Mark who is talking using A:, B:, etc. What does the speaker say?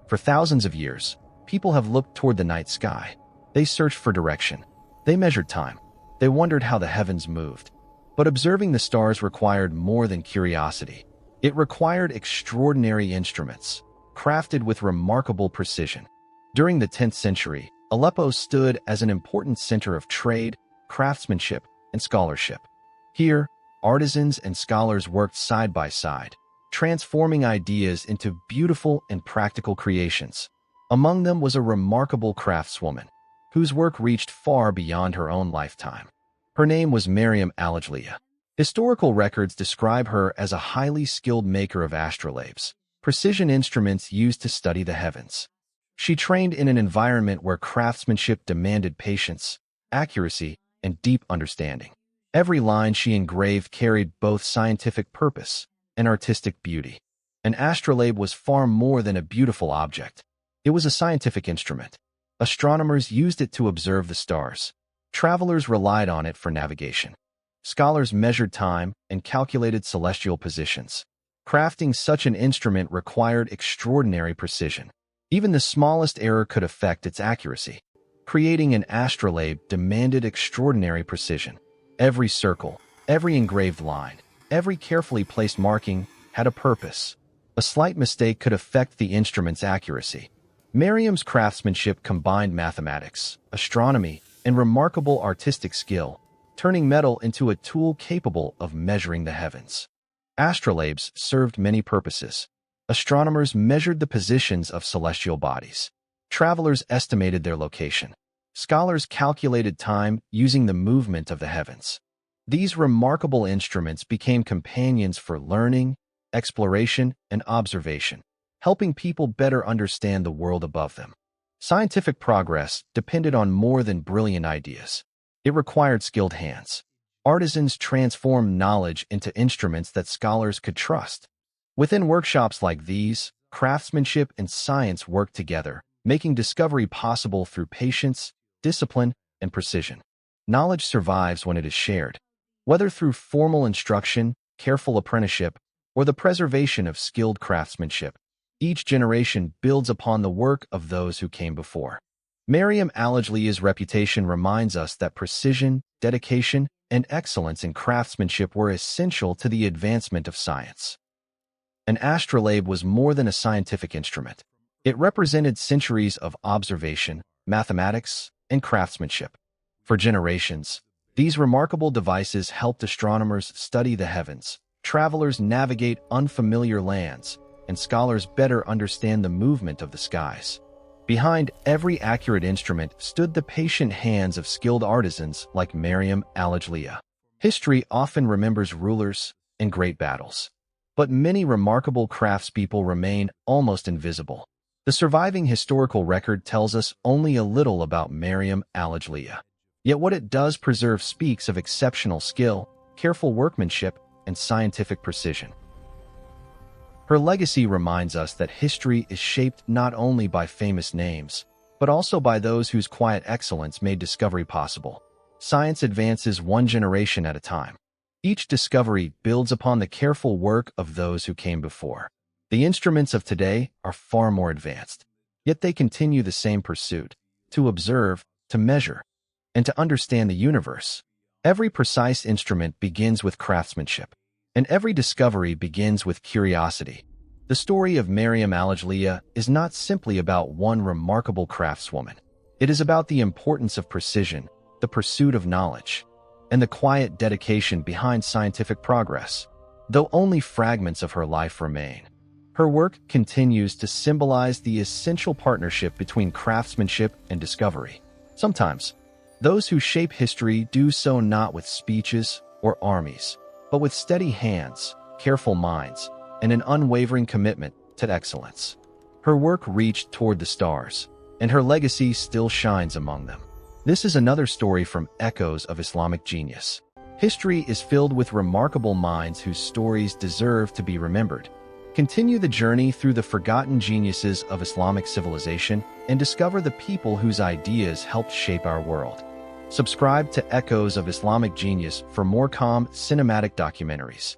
A: For thousands of years, people have looked toward the night sky. They searched for direction. They measured time. They wondered how the heavens moved. But observing the stars required more than curiosity. It required extraordinary instruments, crafted with remarkable precision. During the 10th century, Aleppo stood as an important center of trade, craftsmanship, and scholarship. Here, artisans and scholars worked side by side, transforming ideas into beautiful and practical creations. Among them was a remarkable craftswoman, whose work reached far beyond her own lifetime. Her name was Mariam al-Ijliya. Historical records describe her as a highly skilled maker of astrolabes, precision instruments used to study the heavens. She trained in an environment where craftsmanship demanded patience, accuracy, and deep understanding. Every line she engraved carried both scientific purpose and artistic beauty. An astrolabe was far more than a beautiful object. It was a scientific instrument. Astronomers used it to observe the stars. Travelers relied on it for navigation. Scholars measured time and calculated celestial positions. Crafting such an instrument required extraordinary precision. Even the smallest error could affect its accuracy. Creating an astrolabe demanded extraordinary precision. Every circle, every engraved line, every carefully placed marking had a purpose. A slight mistake could affect the instrument's accuracy. Mariam's craftsmanship combined mathematics, astronomy, and remarkable artistic skill, turning metal into a tool capable of measuring the heavens. Astrolabes served many purposes. Astronomers measured the positions of celestial bodies. Travelers estimated their location. Scholars calculated time using the movement of the heavens. These remarkable instruments became companions for learning, exploration, and observation, helping people better understand the world above them. Scientific progress depended on more than brilliant ideas. It required skilled hands. Artisans transformed knowledge into instruments that scholars could trust. Within workshops like these, craftsmanship and science worked together, making discovery possible through patience, discipline, and precision. Knowledge survives when it is shared. Whether through formal instruction, careful apprenticeship, or the preservation of skilled craftsmanship, each generation builds upon the work of those who came before. Mariam al-Ijliya's reputation reminds us that precision, dedication, and excellence in craftsmanship were essential to the advancement of science. An astrolabe was more than a scientific instrument. It represented centuries of observation, mathematics, and craftsmanship. For generations, these remarkable devices helped astronomers study the heavens, travelers navigate unfamiliar lands, and scholars better understand the movement of the skies. Behind every accurate instrument stood the patient hands of skilled artisans like Mariam al-Ijliya. History often remembers rulers and great battles, but many remarkable craftspeople remain almost invisible. The surviving historical record tells us only a little about Mariam al-Ijliya. Yet what it does preserve speaks of exceptional skill, careful workmanship, and scientific precision. Her legacy reminds us that history is shaped not only by famous names, but also by those whose quiet excellence made discovery possible. Science advances one generation at a time. Each discovery builds upon the careful work of those who came before. The instruments of today are far more advanced, yet they continue the same pursuit: to observe, to measure, and to understand the universe. Every precise instrument begins with craftsmanship, and every discovery begins with curiosity. The story of Mariam al-Ijliya is not simply about one remarkable craftswoman. It is about the importance of precision, the pursuit of knowledge, and the quiet dedication behind scientific progress. Though only fragments of her life remain, her work continues to symbolize the essential partnership between craftsmanship and discovery. Sometimes, those who shape history do so not with speeches or armies, but with steady hands, careful minds, and an unwavering commitment to excellence. Her work reached toward the stars, and her legacy still shines among them. This is another story from Echoes of Islamic Genius. History is filled with remarkable minds whose stories deserve to be remembered. Continue the journey through the forgotten geniuses of Islamic civilization and discover the people whose ideas helped shape our world. Subscribe to Echoes of Islamic Genius for more calm, cinematic documentaries.